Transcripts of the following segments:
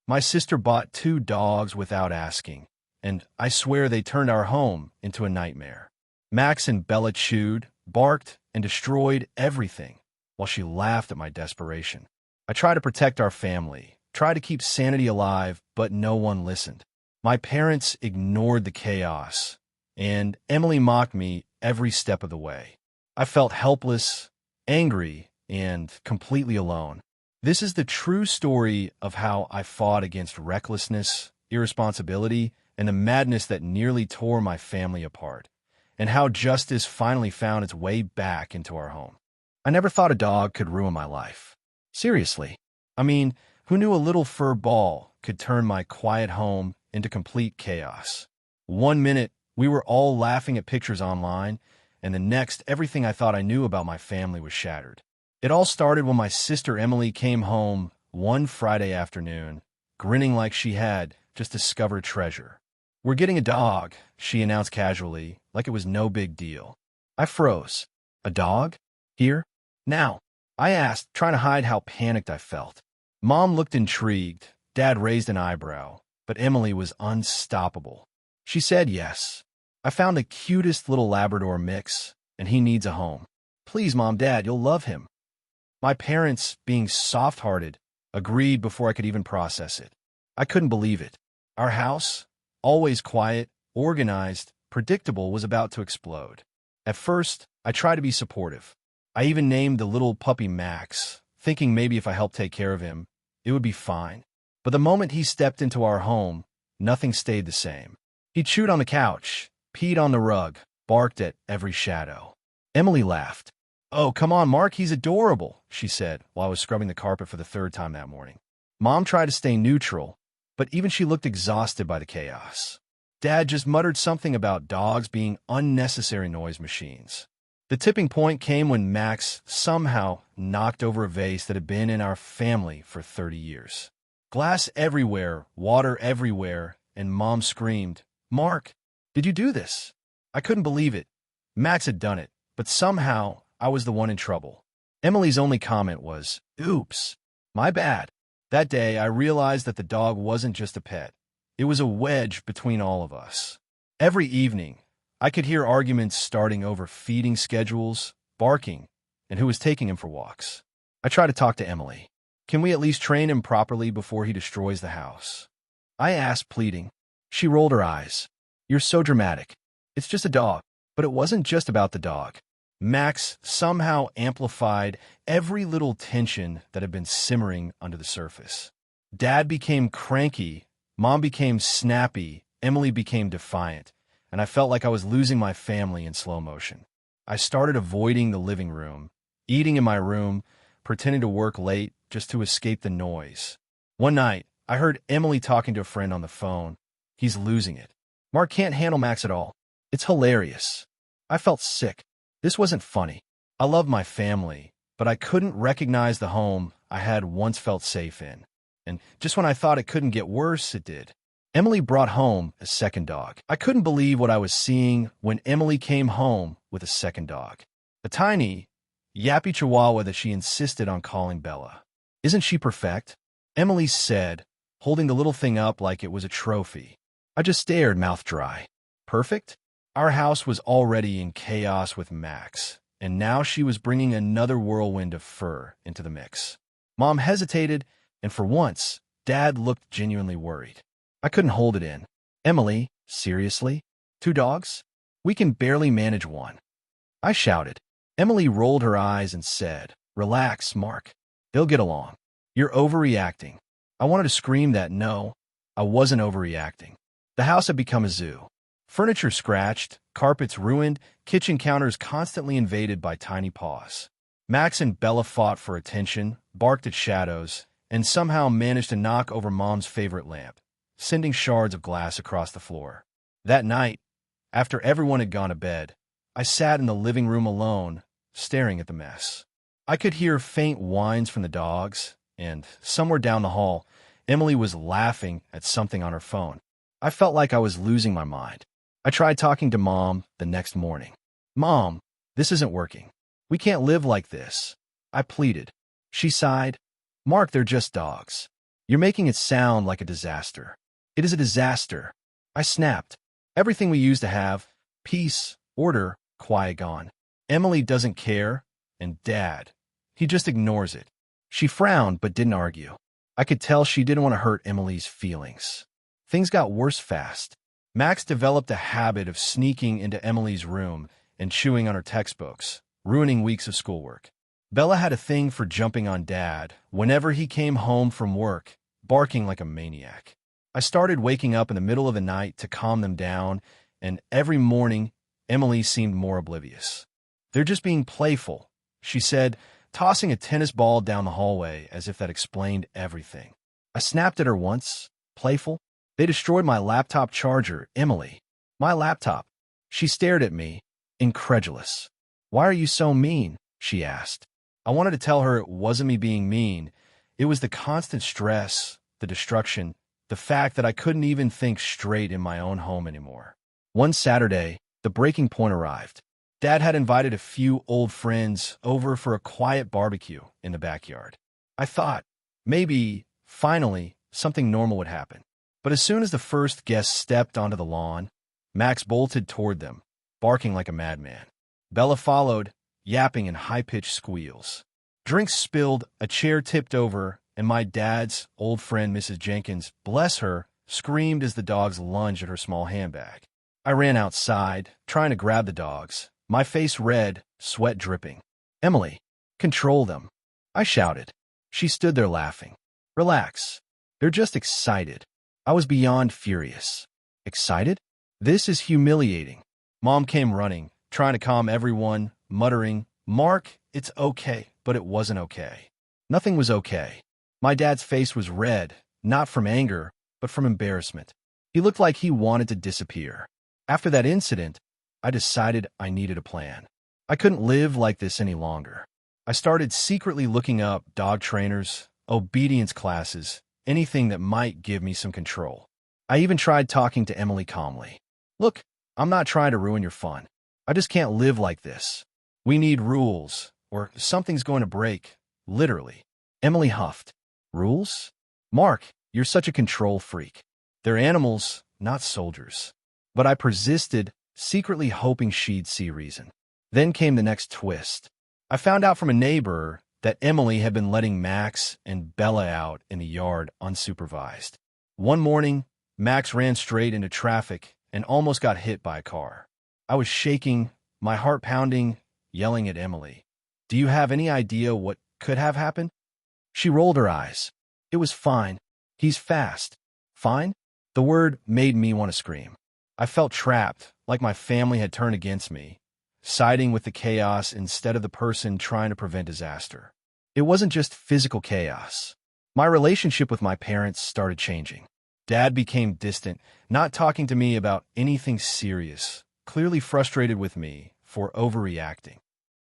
My sister bought 2 dogs without asking, and I swear they turned our home into a nightmare. Max and Bella chewed, barked, and destroyed everything, while she laughed at my desperation. I tried to protect our family, tried to keep sanity alive, but no one listened. My parents ignored the chaos, and Emily mocked me every step of the way. I felt helpless, angry, and completely alone. This is the true story of how I fought against recklessness, irresponsibility, and the madness that nearly tore my family apart, and how justice finally found its way back into our home. I never thought a dog could ruin my life. Seriously. I mean, who knew a little fur ball could turn my quiet home into complete chaos? One minute, we were all laughing at pictures online, and the next, everything I thought I knew about my family was shattered. It all started when my sister Emily came home one Friday afternoon, grinning like she had just discovered treasure. "We're getting a dog," she announced casually, like it was no big deal. I froze. "A dog? Here? Now?" I asked, trying to hide how panicked I felt. Mom looked intrigued, Dad raised an eyebrow, but Emily was unstoppable. She said yes. "I found the cutest little Labrador mix, and he needs a home. Please, Mom, Dad, you'll love him." My parents, being soft-hearted, agreed before I could even process it. I couldn't believe it. Our house, always quiet, organized, predictable, was about to explode. At first, I tried to be supportive. I even named the little puppy Max, thinking maybe if I helped take care of him, it would be fine. But the moment he stepped into our home, nothing stayed the same. He chewed on the couch, peed on the rug, barked at every shadow. Emily laughed. "Oh, come on, Mark, he's adorable," she said while I was scrubbing the carpet for the 3rd time that morning. Mom tried to stay neutral, but even she looked exhausted by the chaos. Dad just muttered something about dogs being unnecessary noise machines. The tipping point came when Max somehow knocked over a vase that had been in our family for 30 years. Glass everywhere, water everywhere, and Mom screamed, "Mark, did you do this?" I couldn't believe it. Max had done it, but somehow I was the one in trouble. Emily's only comment was, "Oops, my bad." That day, I realized that the dog wasn't just a pet. It was a wedge between all of us. Every evening, I could hear arguments starting over feeding schedules, barking, and who was taking him for walks. I tried to talk to Emily. "Can we at least train him properly before he destroys the house?" I asked, pleading. She rolled her eyes. "You're so dramatic. It's just a dog." But it wasn't just about the dog. Max somehow amplified every little tension that had been simmering under the surface. Dad became cranky, Mom became snappy, Emily became defiant, and I felt like I was losing my family in slow motion. I started avoiding the living room, eating in my room, pretending to work late just to escape the noise. One night, I heard Emily talking to a friend on the phone. "He's losing it. Mark can't handle Max at all. It's hilarious." I felt sick. This wasn't funny. I loved my family, but I couldn't recognize the home I had once felt safe in. And just when I thought it couldn't get worse, it did. Emily brought home a second dog. I couldn't believe what I was seeing when Emily came home with a second dog. A tiny, yappy chihuahua that she insisted on calling Bella. "Isn't she perfect?" Emily said, holding the little thing up like it was a trophy. I just stared, mouth dry. Perfect? Our house was already in chaos with Max, and now she was bringing another whirlwind of fur into the mix. Mom hesitated, and for once, Dad looked genuinely worried. I couldn't hold it in. "Emily, seriously? 2 dogs? We can barely manage one." I shouted. Emily rolled her eyes and said, "Relax, Mark. They'll get along. You're overreacting." I wanted to scream that no, I wasn't overreacting. The house had become a zoo. Furniture scratched, carpets ruined, kitchen counters constantly invaded by tiny paws. Max and Bella fought for attention, barked at shadows, and somehow managed to knock over Mom's favorite lamp, sending shards of glass across the floor. That night, after everyone had gone to bed, I sat in the living room alone, staring at the mess. I could hear faint whines from the dogs, and somewhere down the hall, Emily was laughing at something on her phone. I felt like I was losing my mind. I tried talking to Mom the next morning. "Mom, this isn't working. We can't live like this," I pleaded. She sighed. "Mark, they're just dogs. You're making it sound like a disaster. It is a disaster. I snapped. Everything we used to have, peace, order, quiet gone. Emily doesn't care, and Dad, he just ignores it. She frowned but didn't argue. I could tell she didn't want to hurt Emily's feelings. Things got worse fast. Max developed a habit of sneaking into Emily's room and chewing on her textbooks, ruining weeks of schoolwork. Bella had a thing for jumping on Dad whenever he came home from work, barking like a maniac. I started waking up in the middle of the night to calm them down, and every morning, Emily seemed more oblivious. "They're just being playful," she said, tossing a tennis ball down the hallway as if that explained everything. I snapped at her once. "Playful? They destroyed my laptop charger, Emily." "My laptop?" She stared at me, incredulous. "Why are you so mean?" she asked. I wanted to tell her it wasn't me being mean. It was the constant stress, the destruction, the fact that I couldn't even think straight in my own home anymore. One Saturday, the breaking point arrived. Dad had invited a few old friends over for a quiet barbecue in the backyard. I thought, maybe, finally, something normal would happen. But as soon as the first guest stepped onto the lawn, Max bolted toward them, barking like a madman. Bella followed, yapping in high-pitched squeals. Drinks spilled, a chair tipped over, and my dad's old friend, Mrs. Jenkins, bless her, screamed as the dogs lunged at her small handbag. I ran outside, trying to grab the dogs, my face red, sweat dripping. "Emily, control them," I shouted. She stood there laughing. "Relax. They're just excited." I was beyond furious. Excited? This is humiliating. Mom came running, trying to calm everyone, muttering, "Mark, it's okay," but it wasn't okay. Nothing was okay. My dad's face was red, not from anger, but from embarrassment. He looked like he wanted to disappear. After that incident, I decided I needed a plan. I couldn't live like this any longer. I started secretly looking up dog trainers, obedience classes, anything that might give me some control. I even tried talking to Emily calmly. "Look, I'm not trying to ruin your fun. I just can't live like this. We need rules, or something's going to break, literally." Emily huffed. "Rules? Mark, you're such a control freak. They're animals, not soldiers." But I persisted, secretly hoping she'd see reason. Then came the next twist. I found out from a neighbor that Emily had been letting Max and Bella out in the yard unsupervised. One morning, Max ran straight into traffic and almost got hit by a car. I was shaking, my heart pounding, yelling at Emily, "Do you have any idea what could have happened?" She rolled her eyes. "It was fine. He's fast." Fine? The word made me want to scream. I felt trapped, like my family had turned against me, siding with the chaos instead of the person trying to prevent disaster. It wasn't just physical chaos. My relationship with my parents started changing. Dad became distant, not talking to me about anything serious, clearly frustrated with me for overreacting.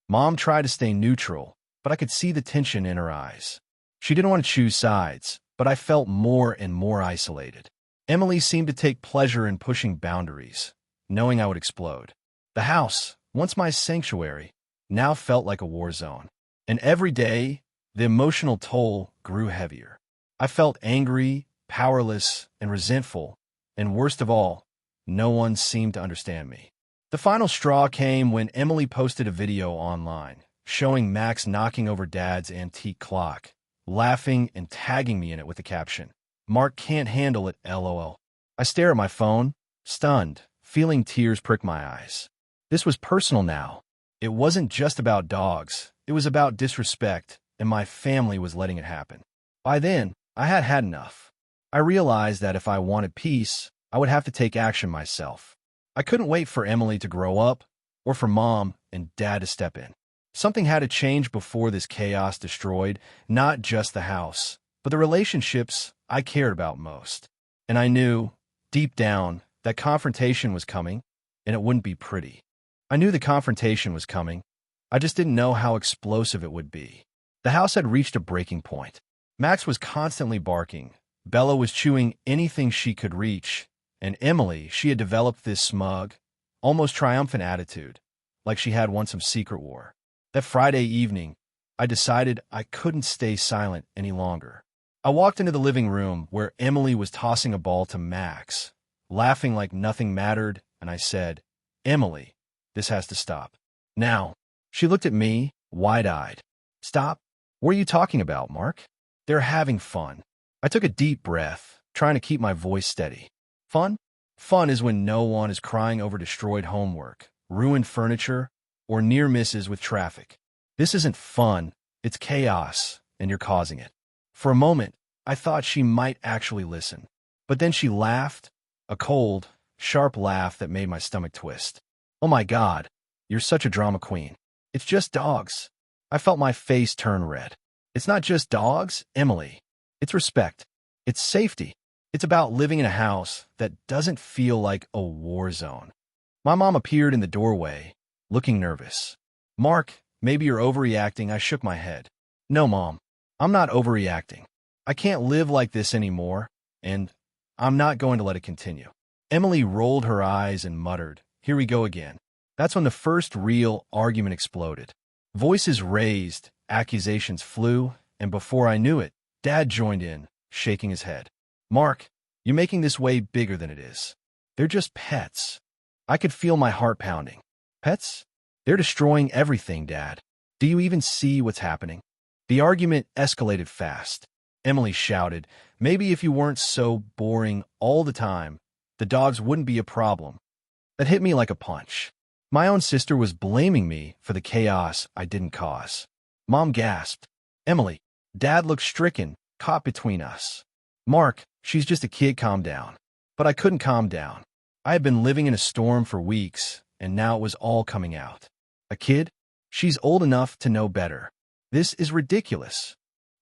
Mom tried to stay neutral, but I could see the tension in her eyes. She didn't want to choose sides, but I felt more and more isolated. Emily seemed to take pleasure in pushing boundaries, knowing I would explode. The house, once my sanctuary, now felt like a war zone. And every day, the emotional toll grew heavier. I felt angry, powerless, and resentful, and worst of all, no one seemed to understand me. The final straw came when Emily posted a video online, showing Max knocking over Dad's antique clock, laughing and tagging me in it with the caption, "Mark can't handle it, LOL." I stare at my phone, stunned, feeling tears prick my eyes. This was personal now. It wasn't just about dogs. It was about disrespect, and my family was letting it happen. By then, I had had enough. I realized that if I wanted peace, I would have to take action myself. I couldn't wait for Emily to grow up, or for Mom and Dad to step in. Something had to change before this chaos destroyed, not just the house, but the relationships I cared about most. And I knew, deep down, that confrontation was coming, and it wouldn't be pretty. I knew the confrontation was coming. I just didn't know how explosive it would be. The house had reached a breaking point. Max was constantly barking. Bella was chewing anything she could reach. And Emily, she had developed this smug, almost triumphant attitude, like she had won some secret war. That Friday evening, I decided I couldn't stay silent any longer. I walked into the living room where Emily was tossing a ball to Max, laughing like nothing mattered, and I said, "Emily, this has to stop. Now." She looked at me, wide-eyed. "Stop? What are you talking about, Mark?" "They're having fun." I took a deep breath, trying to keep my voice steady. Fun? Fun is when no one is crying over destroyed homework, ruined furniture, or near misses with traffic. This isn't fun, it's chaos, and you're causing it. For a moment, I thought she might actually listen. But then she laughed, a cold, sharp laugh that made my stomach twist. "Oh my God, you're such a drama queen. It's just dogs." I felt my face turn red. "It's not just dogs, Emily. It's respect. It's safety. It's about living in a house that doesn't feel like a war zone." My mom appeared in the doorway, looking nervous. "Mark, maybe you're overreacting." I shook my head. "No, Mom. I'm not overreacting. I can't live like this anymore, and I'm not going to let it continue." Emily rolled her eyes and muttered, "Here we go again." That's when the first real argument exploded. Voices raised, accusations flew, and before I knew it, Dad joined in, shaking his head. "Mark, you're making this way bigger than it is. They're just pets." I could feel my heart pounding. "Pets? They're destroying everything, Dad. Do you even see what's happening?" The argument escalated fast. Emily shouted, "Maybe if you weren't so boring all the time, the dogs wouldn't be a problem." That hit me like a punch. My own sister was blaming me for the chaos I didn't cause. Mom gasped. "Emily, Dad looked stricken, caught between us." "Mark, she's just a kid, calm down." But I couldn't calm down. I had been living in a storm for weeks, and now it was all coming out. A kid? She's old enough to know better. This is ridiculous.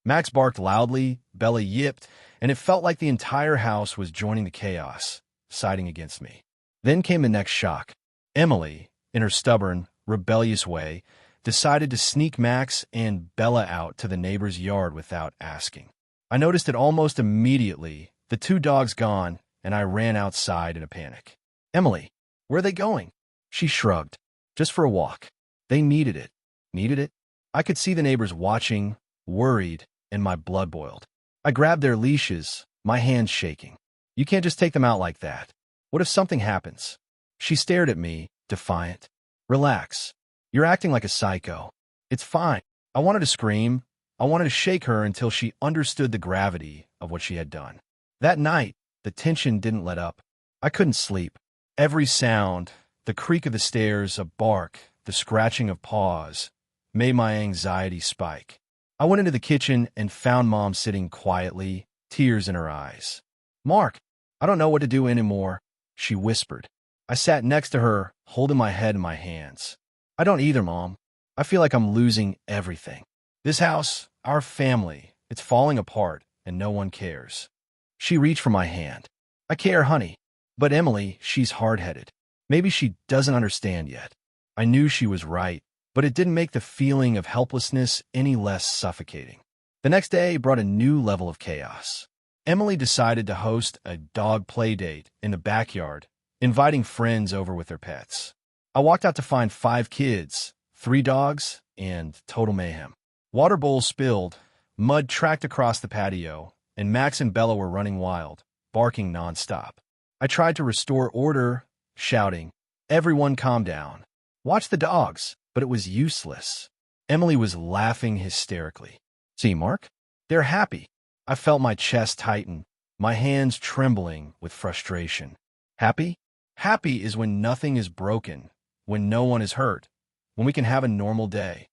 Max barked loudly, Bella yipped, and it felt like the entire house was joining the chaos, siding against me. Then came the next shock. Emily, in her stubborn, rebellious way, decided to sneak Max and Bella out to the neighbor's yard without asking. I noticed it almost immediately, the two dogs gone, and I ran outside in a panic. "Emily, where are they going?" She shrugged. "Just for a walk." They needed it. Needed it? I could see the neighbors watching, worried, and my blood boiled. I grabbed their leashes, my hands shaking. "You can't just take them out like that. What if something happens?" She stared at me, defiant. "Relax. You're acting like a psycho." "It's fine." I wanted to scream. I wanted to shake her until she understood the gravity of what she had done. That night, the tension didn't let up. I couldn't sleep. Every sound, the creak of the stairs, a bark, the scratching of paws, made my anxiety spike. I went into the kitchen and found Mom sitting quietly, tears in her eyes. "Mark, I don't know what to do anymore," she whispered. I sat next to her, holding my head in my hands. "I don't either, Mom. I feel like I'm losing everything. This house, our family, it's falling apart, and no one cares." She reached for my hand. "I care, honey. But Emily, she's hard-headed. Maybe she doesn't understand yet." I knew she was right, but it didn't make the feeling of helplessness any less suffocating. The next day brought a new level of chaos. Emily decided to host a dog play date in the backyard, inviting friends over with their pets. I walked out to find 5 kids, 3 dogs, and total mayhem. Water bowls spilled, mud tracked across the patio, and Max and Bella were running wild, barking nonstop. I tried to restore order, shouting, "Everyone calm down. Watch the dogs," but it was useless. Emily was laughing hysterically. "See, Mark? They're happy." I felt my chest tighten, my hands trembling with frustration. Happy? Happy is when nothing is broken, when no one is hurt, when we can have a normal day.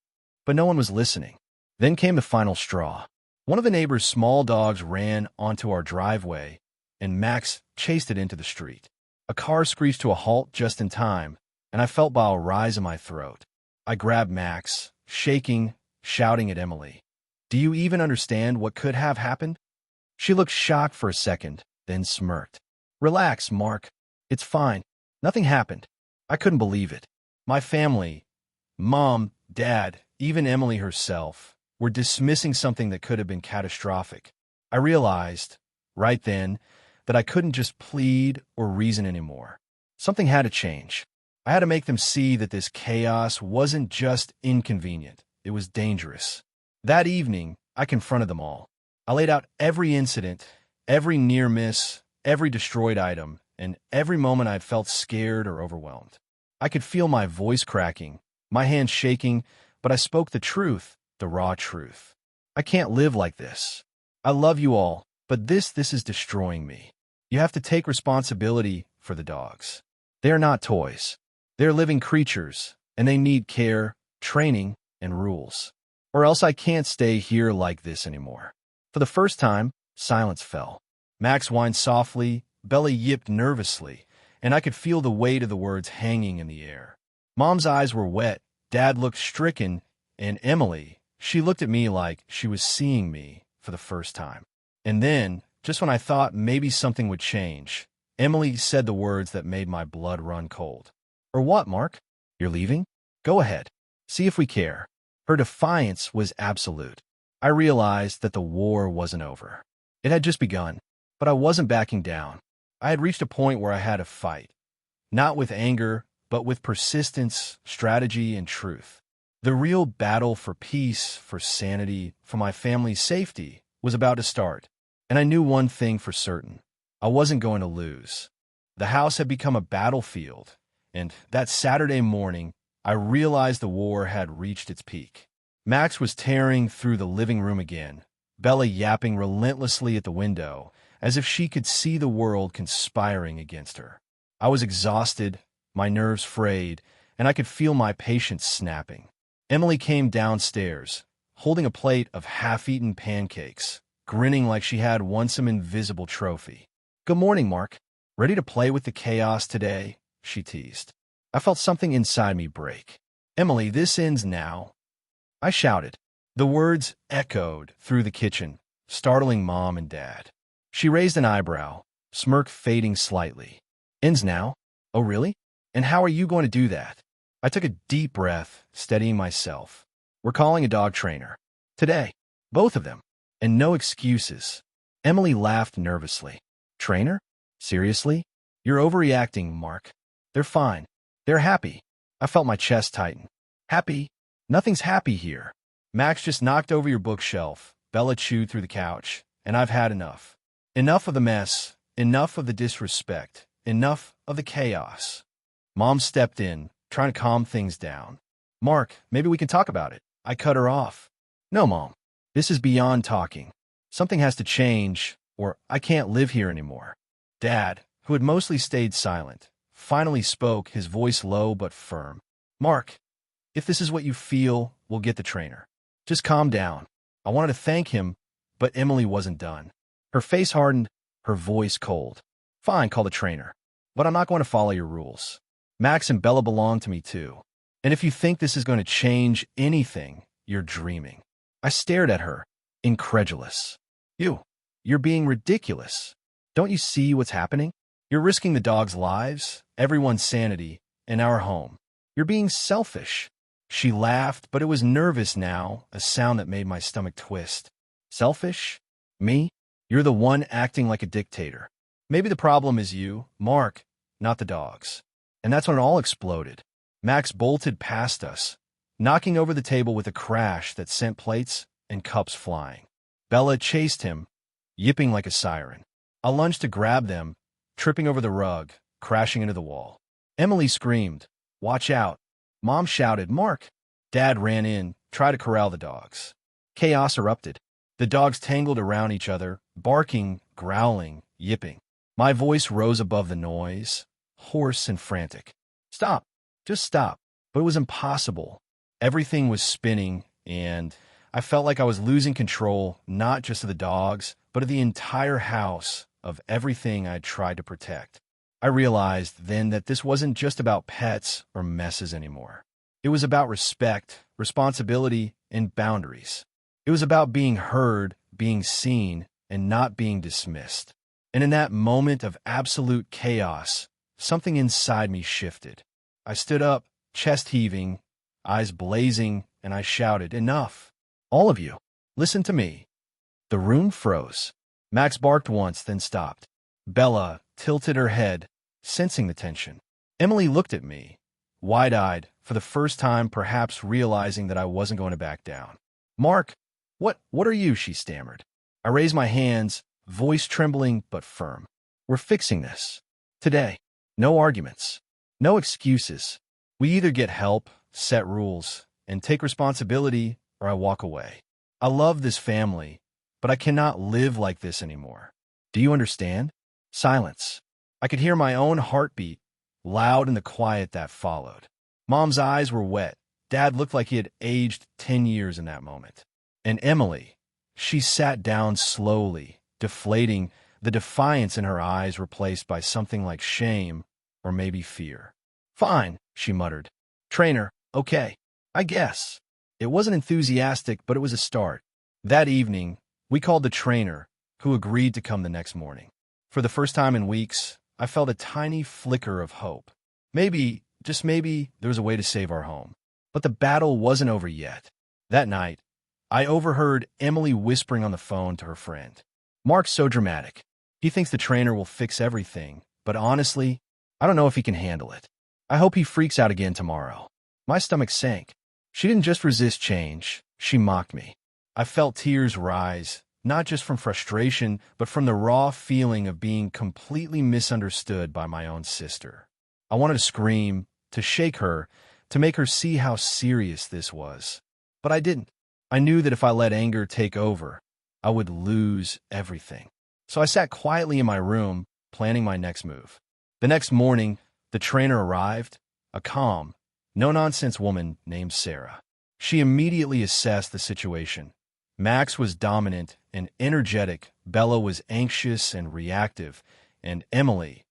But no one was listening. Then came the final straw. One of the neighbor's small dogs ran onto our driveway, and Max chased it into the street. A car screeched to a halt just in time, and I felt bile rise in my throat. I grabbed Max, shaking, shouting at Emily, "Do you even understand what could have happened?" She looked shocked for a second, then smirked. "Relax, Mark. It's fine. Nothing happened." I couldn't believe it. My family, Mom, Dad, even Emily herself, were dismissing something that could have been catastrophic. I realized, right then, that I couldn't just plead or reason anymore. Something had to change. I had to make them see that this chaos wasn't just inconvenient, it was dangerous. That evening, I confronted them all. I laid out every incident, every near miss, every destroyed item, and every moment I had felt scared or overwhelmed. I could feel my voice cracking, my hands shaking, but I spoke the truth, the raw truth. I can't live like this. I love you all, but this is destroying me. You have to take responsibility for the dogs. They are not toys. They're living creatures, and they need care, training, and rules. Or else I can't stay here like this anymore. For the first time, silence fell. Max whined softly, Bella yipped nervously, and I could feel the weight of the words hanging in the air. Mom's eyes were wet, Dad looked stricken, and Emily, she looked at me like she was seeing me for the first time. And then, just when I thought maybe something would change, Emily said the words that made my blood run cold. "Or what, Mark? You're leaving? Go ahead. See if we care." Her defiance was absolute. I realized that the war wasn't over. It had just begun, but I wasn't backing down. I had reached a point where I had to fight. Not with anger, but with persistence, strategy, and truth. The real battle for peace, for sanity, for my family's safety was about to start. And I knew one thing for certain. I wasn't going to lose. The house had become a battlefield, and that Saturday morning, I realized the war had reached its peak. Max was tearing through the living room again, Bella yapping relentlessly at the window, as if she could see the world conspiring against her. I was exhausted, my nerves frayed, and I could feel my patience snapping. Emily came downstairs, holding a plate of half-eaten pancakes, grinning like she had won some invisible trophy. "Good morning, Mark. Ready to play with the chaos today?" she teased. I felt something inside me break. "Emily, this ends now," I shouted. The words echoed through the kitchen, startling Mom and Dad. She raised an eyebrow, smirk fading slightly. "Ends now? Oh, really? And how are you going to do that?" I took a deep breath, steadying myself. "We're calling a dog trainer. Today. Both of them. And no excuses." Emily laughed nervously. "Trainer? Seriously? You're overreacting, Mark. They're fine. They're happy." I felt my chest tighten. "Happy? Nothing's happy here. Max just knocked over your bookshelf, Bella chewed through the couch, and I've had enough. Enough of the mess, enough of the disrespect, enough of the chaos." Mom stepped in, trying to calm things down. "Mark, maybe we can talk about it." I cut her off. "No, Mom. This is beyond talking. Something has to change, or I can't live here anymore." Dad, who had mostly stayed silent, finally spoke, his voice low but firm. "Mark, if this is what you feel, we'll get the trainer. Just calm down." I wanted to thank him, but Emily wasn't done. Her face hardened, her voice cold. "Fine, call the trainer. But I'm not going to follow your rules. Max and Bella belong to me too. And if you think this is going to change anything, you're dreaming." I stared at her, incredulous. You're being ridiculous. Don't you see what's happening? You're risking the dogs' lives, everyone's sanity, and our home. You're being selfish." She laughed, but it was nervous now, a sound that made my stomach twist. "Selfish? Me? You're the one acting like a dictator. Maybe the problem is you, Mark, not the dogs." And that's when it all exploded. Max bolted past us, knocking over the table with a crash that sent plates and cups flying. Bella chased him, yipping like a siren. I lunged to grab them, tripping over the rug, crashing into the wall. Emily screamed, "Watch out." Mom shouted, "Mark." Dad ran in, tried to corral the dogs. Chaos erupted. The dogs tangled around each other, barking, growling, yipping. My voice rose above the noise, hoarse and frantic. "Stop. Just stop." But it was impossible. Everything was spinning, and I felt like I was losing control, not just of the dogs, but of the entire house, of everything I'd tried to protect. I realized then that this wasn't just about pets or messes anymore. It was about respect, responsibility, and boundaries. It was about being heard, being seen, and not being dismissed. And in that moment of absolute chaos, something inside me shifted. I stood up, chest heaving, eyes blazing, and I shouted, "Enough! All of you, listen to me." The room froze. Max barked once, then stopped. Bella tilted her head, sensing the tension. Emily looked at me, wide-eyed, for the first time perhaps realizing that I wasn't going to back down. "Mark, what are you?" she stammered. I raised my hands, voice trembling but firm. We're fixing this. Today. No arguments. No excuses. We either get help, set rules, and take responsibility, or I walk away. I love this family, but I cannot live like this anymore. Do you understand? Silence. I could hear my own heartbeat, loud in the quiet that followed. Mom's eyes were wet. Dad looked like he had aged 10 years in that moment. And Emily, she sat down slowly, deflating, the defiance in her eyes replaced by something like shame or maybe fear. Fine, she muttered. Trainer, okay, I guess. It wasn't enthusiastic, but it was a start. That evening, we called the trainer, who agreed to come the next morning. For the first time in weeks, I felt a tiny flicker of hope. Maybe, just maybe, there was a way to save our home. But the battle wasn't over yet. That night, I overheard Emily whispering on the phone to her friend. Mark's so dramatic. He thinks the trainer will fix everything, but honestly, I don't know if he can handle it. I hope he freaks out again tomorrow. My stomach sank. She didn't just resist change, she mocked me. I felt tears rise, not just from frustration, but from the raw feeling of being completely misunderstood by my own sister. I wanted to scream, to shake her, to make her see how serious this was. But I didn't. I knew that if I let anger take over, I would lose everything. So I sat quietly in my room, planning my next move. The next morning, the trainer arrived, a calm, no-nonsense woman named Sarah. She immediately assessed the situation. Max was dominant and energetic, Bella was anxious and reactive, and Emily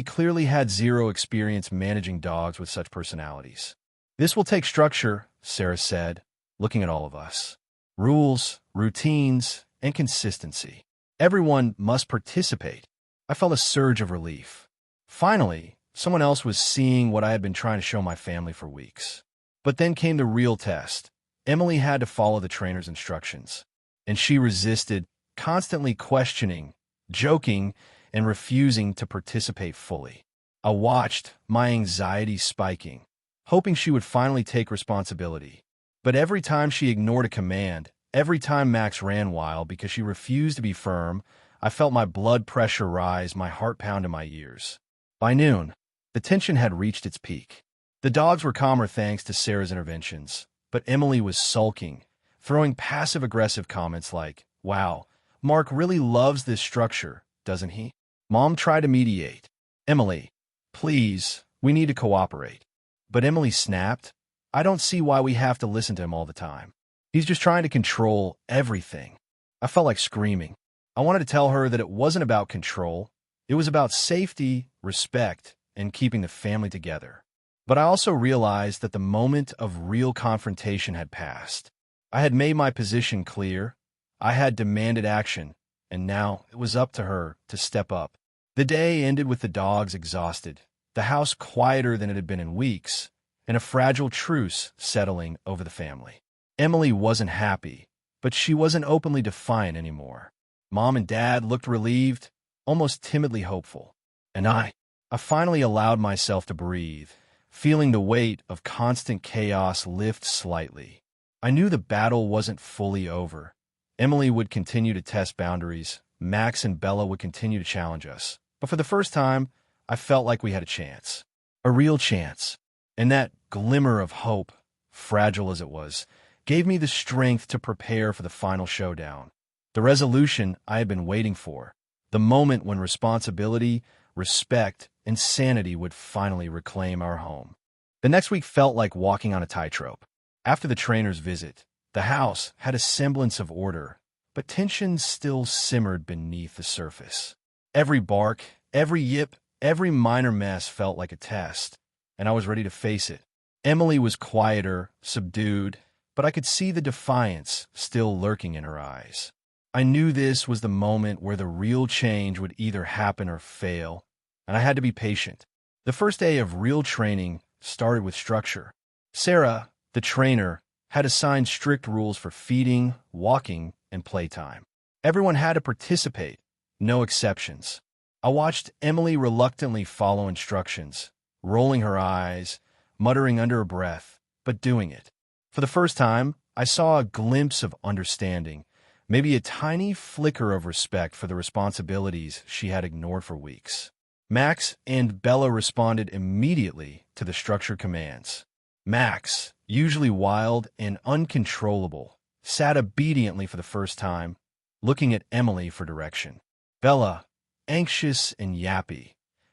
clearly had zero experience managing dogs with such personalities. This will take structure, Sarah said, looking at all of us. Rules, routines, and consistency. Everyone must participate. I felt a surge of relief. Finally, someone else was seeing what I had been trying to show my family for weeks. But then came the real test. Emily had to follow the trainer's instructions. And she resisted, constantly questioning, joking, and refusing to participate fully. I watched, my anxiety spiking, hoping she would finally take responsibility. But every time she ignored a command, every time Max ran wild because she refused to be firm, I felt my blood pressure rise, my heart pound in my ears. By noon, the tension had reached its peak. The dogs were calmer thanks to Sarah's interventions, but Emily was sulking, throwing passive-aggressive comments like, "Wow, Mark really loves this structure, doesn't he?" Mom tried to mediate. "Emily, please, we need to cooperate." But Emily snapped, "I don't see why we have to listen to him all the time. He's just trying to control everything." I felt like screaming. I wanted to tell her that it wasn't about control. It was about safety, respect, and keeping the family together. But I also realized that the moment of real confrontation had passed. I had made my position clear. I had demanded action, and now it was up to her to step up. The day ended with the dogs exhausted, the house quieter than it had been in weeks, and a fragile truce settling over the family. Emily wasn't happy, but she wasn't openly defiant anymore. Mom and Dad looked relieved, almost timidly hopeful. And I finally allowed myself to breathe, feeling the weight of constant chaos lift slightly. I knew the battle wasn't fully over. Emily would continue to test boundaries, Max and Bella would continue to challenge us. But for the first time, I felt like we had a chance. A real chance. And that glimmer of hope, fragile as it was, gave me the strength to prepare for the final showdown. The resolution I had been waiting for. The moment when responsibility, respect, and sanity would finally reclaim our home. The next week felt like walking on a tightrope. After the trainer's visit, the house had a semblance of order, but tension still simmered beneath the surface. Every bark, every yip, every minor mess felt like a test, and I was ready to face it. Emily was quieter, subdued, but I could see the defiance still lurking in her eyes. I knew this was the moment where the real change would either happen or fail, and I had to be patient. The first day of real training started with structure. Sarah, the trainer, had assigned strict rules for feeding, walking, and playtime. Everyone had to participate, no exceptions. I watched Emily reluctantly follow instructions, rolling her eyes, muttering under her breath, but doing it. For the first time, I saw a glimpse of understanding, maybe a tiny flicker of respect for the responsibilities she had ignored for weeks. Max and Bella responded immediately to the structured commands. Max, usually wild and uncontrollable, sat obediently for the first time, looking at Emily for direction. Bella, anxious and yappy,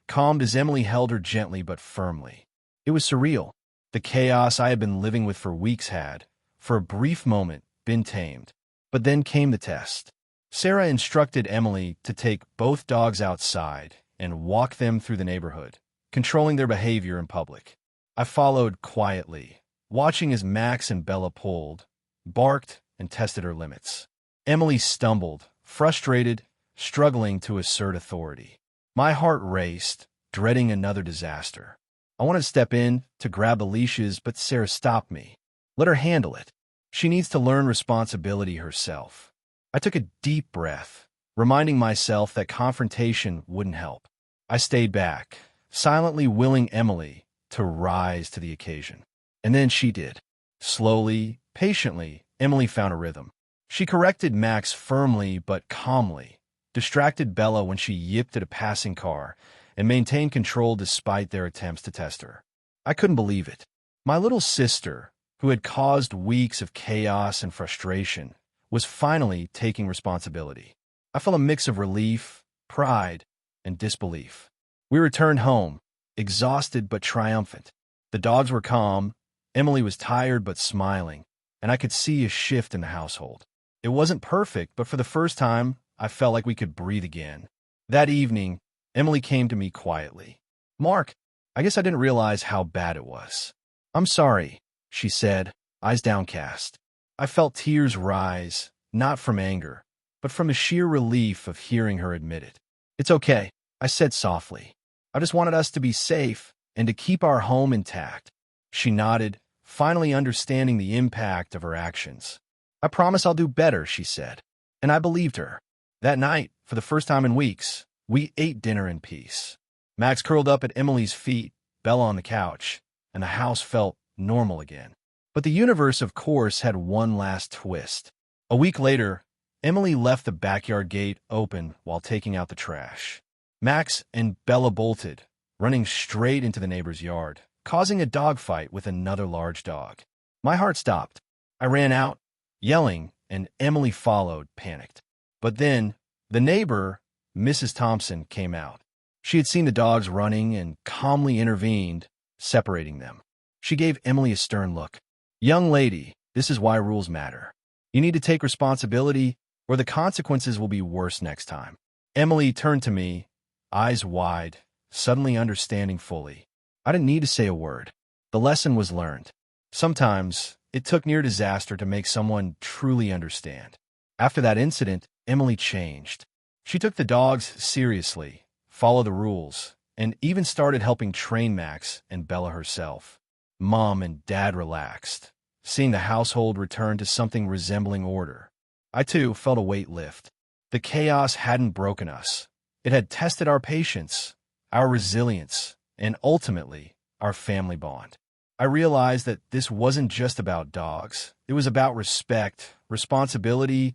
calmed as Emily held her gently but firmly. It was surreal. The chaos I had been living with for weeks had, for a brief moment, been tamed. But then came the test. Sarah instructed Emily to take both dogs outside and walk them through the neighborhood, controlling their behavior in public. I followed quietly, watching as Max and Bella pulled, barked, and tested her limits. Emily stumbled, frustrated, struggling to assert authority. My heart raced, dreading another disaster. I wanted to step in to grab the leashes, but Sarah stopped me. Let her handle it. She needs to learn responsibility herself. I took a deep breath, reminding myself that confrontation wouldn't help. I stayed back, silently willing Emily to rise to the occasion. And then she did. Slowly, patiently, Emily found a rhythm. She corrected Max firmly but calmly, distracted Bella when she yipped at a passing car, and maintained control despite their attempts to test her. I couldn't believe it. My little sister, who had caused weeks of chaos and frustration, was finally taking responsibility. I felt a mix of relief, pride, and disbelief. We returned home, exhausted but triumphant. The dogs were calm, Emily was tired but smiling, and I could see a shift in the household. It wasn't perfect, but for the first time, I felt like we could breathe again. That evening, Emily came to me quietly. "Mark, I guess I didn't realize how bad it was." "I'm sorry," she said, eyes downcast. I felt tears rise, not from anger, but from the sheer relief of hearing her admit it. "It's okay," I said softly. "I just wanted us to be safe and to keep our home intact." She nodded, finally understanding the impact of her actions. "I promise I'll do better," she said. And I believed her. That night, for the first time in weeks, we ate dinner in peace. Max curled up at Emily's feet, Bella on the couch, and the house felt normal again. But the universe, of course, had one last twist. A week later, Emily left the backyard gate open while taking out the trash. Max and Bella bolted, running straight into the neighbor's yard, causing a dogfight with another large dog. My heart stopped. I ran out, yelling, and Emily followed, panicked. But then, the neighbor, Mrs. Thompson, came out. She had seen the dogs running and calmly intervened, separating them. She gave Emily a stern look. "Young lady, this is why rules matter. You need to take responsibility, or the consequences will be worse next time." Emily turned to me, eyes wide, suddenly understanding fully. I didn't need to say a word. The lesson was learned. Sometimes, it took near disaster to make someone truly understand. After that incident, Emily changed. She took the dogs seriously, followed the rules, and even started helping train Max and Bella herself. Mom and Dad relaxed, seeing the household return to something resembling order. I, too, felt a weight lift. The chaos hadn't broken us. It had tested our patience, our resilience, and ultimately, our family bond. I realized that this wasn't just about dogs. It was about respect, responsibility,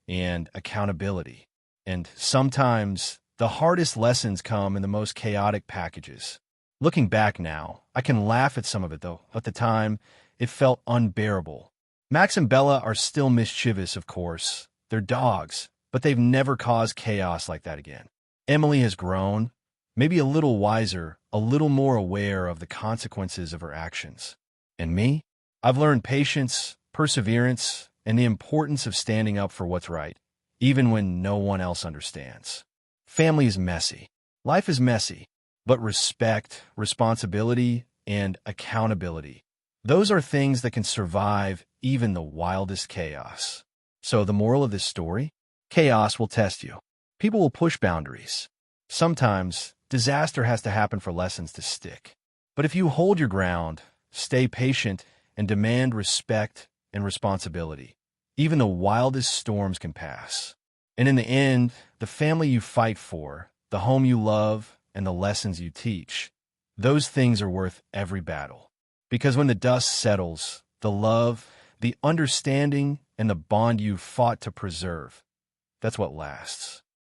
and accountability. And sometimes, the hardest lessons come in the most chaotic packages. Looking back now, I can laugh at some of it, though. At the time, it felt unbearable. Max and Bella are still mischievous, of course. They're dogs, but they've never caused chaos like that again. Emily has grown, maybe a little wiser, a little more aware of the consequences of her actions. And me? I've learned patience, perseverance, and the importance of standing up for what's right, even when no one else understands. Family is messy. Life is messy. But respect, responsibility, and accountability, those are things that can survive even the wildest chaos. So the moral of this story? Chaos will test you. People will push boundaries. Sometimes, disaster has to happen for lessons to stick. But if you hold your ground, stay patient, and demand respect and responsibility, even the wildest storms can pass. And in the end, the family you fight for, the home you love, and the lessons you teach, those things are worth every battle. Because when the dust settles, the love, The understanding and the bond you fought to preserve. That's what lasts.